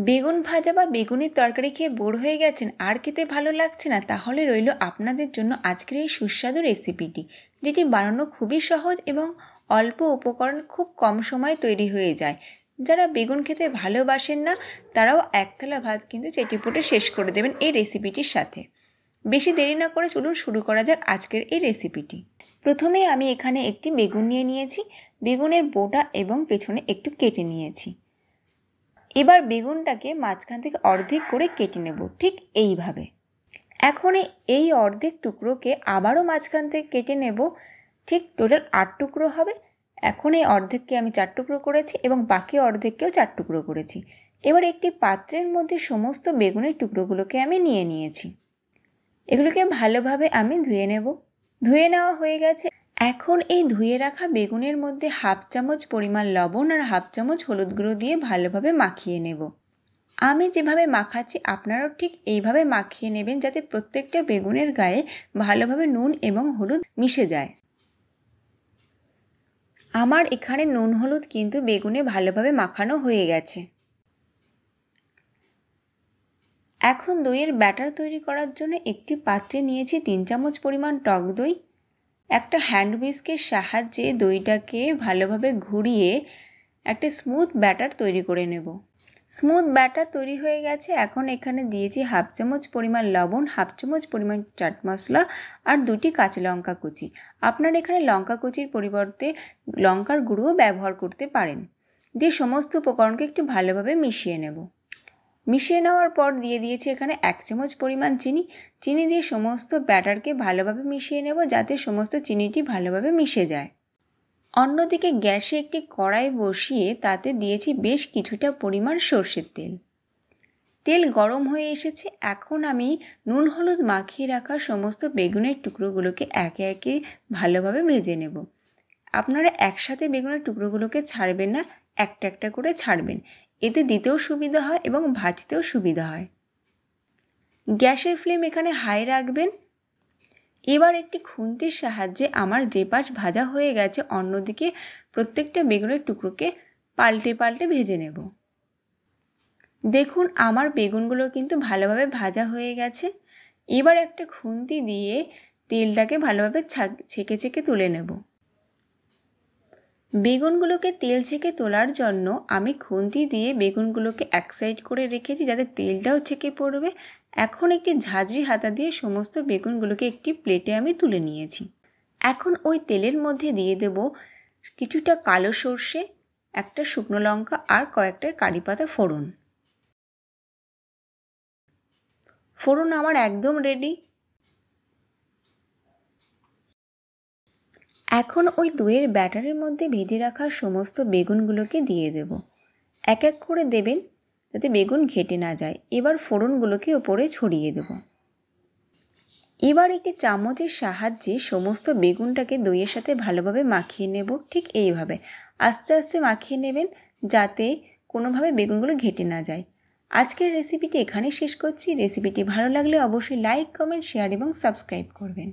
বেগুন ভাজা বা বেগুনের তরকারি খেয়ে বোর হয়ে গেছেন, আর খেতে ভালো লাগছে না, তাহলে রইল আপনাদের জন্য আজকের এই সুস্বাদু রেসিপিটি, যেটি বানানো খুবই সহজ এবং অল্প উপকরণ খুব কম সময়ে তৈরি হয়ে যায়। যারা বেগুন খেতে ভালোবাসেন না তারাও এক থালা ভাত কিন্তু চেটেপুটে শেষ করে দেবেন এই রেসিপিটির সাথে। বেশি দেরি না করে চলুন শুরু করা যাক আজকের এই রেসিপিটি। প্রথমে আমি এখানে একটি বেগুন নিয়ে নিয়েছি, বেগুনের বোটা এবং পেছনে একটু কেটে নিয়েছি। এবার বেগুনটাকে মাঝখান থেকে অর্ধেক করে কেটে নেব, ঠিক এইভাবে। এখন এই অর্ধেক টুকরোকে আবারও মাঝখান থেকে কেটে নেব, ঠিক টোটাল 8 টুকরো হবে। এখন এই অর্ধেককে আমি 4 টুকরো করেছি এবং বাকি অর্ধেককেও 4 টুকরো করেছি। এবার একটি পাত্রের মধ্যে সমস্ত বেগুনের টুকরোগুলোকে আমি নিয়ে নিয়েছি। এগুলোকে ভালোভাবে আমি ধুয়ে নেব। ধুয়ে নেওয়া হয়ে গেছে। এখন এই ধুয়ে রাখা বেগুনের মধ্যে 1/2 চামচ পরিমাণ লবণ আর 1/2 চামচ হলুদ গুঁড়ো দিয়ে ভালোভাবে মাখিয়ে নেব। আমি যেভাবে মাখাচ্ছি আপনারাও ঠিক এইভাবে মাখিয়ে নেবেন, যাতে প্রত্যেকটা বেগুনের গায়ে ভালোভাবে নুন এবং হলুদ মিশে যায়। আমার এখানে নুন হলুদ কিন্তু বেগুনে ভালোভাবে মাখানো হয়ে গেছে। এখন দইয়ের ব্যাটার তৈরি করার জন্য একটি পাত্রে নিয়েছি 3 চামচ পরিমাণ টক দই। একটা হ্যান্ড হুইস্কের সাহায্যে দইটাকে ভালোভাবে ঘুরিয়ে একটা স্মুথ ব্যাটার তৈরি করে নেব। স্মুথ ব্যাটার তৈরি হয়ে গেছে। এখন এখানে দিয়েছি 1/2 চামচ পরিমাণ লবণ, 1/2 চামচ পরিমাণ চাট মশলা আর 2টি কাঁচা লঙ্কা কুচি। আপনারা এখানে লঙ্কা কুচির পরিবর্তে লঙ্কার গুঁড়োও ব্যবহার করতে পারেন। দিয়ে সমস্ত উপকরণকে একটু ভালোভাবে মিশিয়ে নেব। মিশিয়ে নেওয়ার পর দিয়ে দিয়েছি এখানে 1 চামচ পরিমাণ চিনি দিয়ে সমস্ত ব্যাটারকে ভালোভাবে মিশিয়ে নেব, যাতে সমস্ত চিনিটি ভালোভাবে মিশে যায়। অন্যদিকে গ্যাসে একটি কড়াই বসিয়ে তাতে দিয়েছি বেশ কিছুটা পরিমাণ সর্ষের তেল। তেল গরম হয়ে এসেছে। এখন আমি নুন হলুদ মাখিয়ে রাখা সমস্ত বেগুনের টুকরোগুলোকে একে একে ভালোভাবে ভেজে নেব। আপনারা একসাথে বেগুনের টুকরোগুলোকে ছাড়বেন না, একটা একটা করে ছাড়বেন। এতে দিতেও সুবিধা হয় এবং ভাজতেও সুবিধা হয়। গ্যাসের ফ্লেম এখানে হাই রাখবেন। এবার একটি খুন্তির সাহায্যে আমার যে পাশ ভাজা হয়ে গেছে অন্যদিকে প্রত্যেকটা বেগুনের টুকরোকে পাল্টে পাল্টে ভেজে নেব। দেখুন আমার বেগুনগুলো কিন্তু ভালোভাবে ভাজা হয়ে গেছে। এবার একটা খুন্তি দিয়ে তেলটাকে ভালোভাবে ছেঁকে ছেঁকে তুলে নেব। বেগুনগুলোকে তেল ছেঁকে তোলার জন্য আমি খুন্তি দিয়ে বেগুনগুলোকে এক সাইড করে রেখেছি, যাতে তেলটাও ছেঁকে পড়বে। এখন একটি ঝাঁঝরি হাতা দিয়ে সমস্ত বেগুনগুলোকে একটি প্লেটে আমি তুলে নিয়েছি। এখন ওই তেলের মধ্যে দিয়ে দেব কিছুটা কালো সর্ষে, একটা শুকনো লঙ্কা আর কয়েকটা কারি পাতা ফোড়ন। ফোড়ন আমার একদম রেডি। এখন ওই দইয়ের ব্যাটারের মধ্যে ভেজে রাখা সমস্ত বেগুনগুলোকে দিয়ে দেব। এক এক করে দেবেন, যাতে বেগুন ঘেটে না যায়। এবার ফোড়নগুলোকে ওপরে ছড়িয়ে দেব। এবার একটি চামচের সাহায্যে সমস্ত বেগুনটাকে দইয়ের সাথে ভালোভাবে মাখিয়ে নেব। ঠিক এইভাবে আস্তে আস্তে মাখিয়ে নেবেন, যাতে কোনোভাবে বেগুনগুলো ঘেটে না যায়। আজকের রেসিপিটি এখানে শেষ করছি। রেসিপিটি ভালো লাগলে অবশ্যই লাইক, কমেন্ট, শেয়ার এবং সাবস্ক্রাইব করবেন।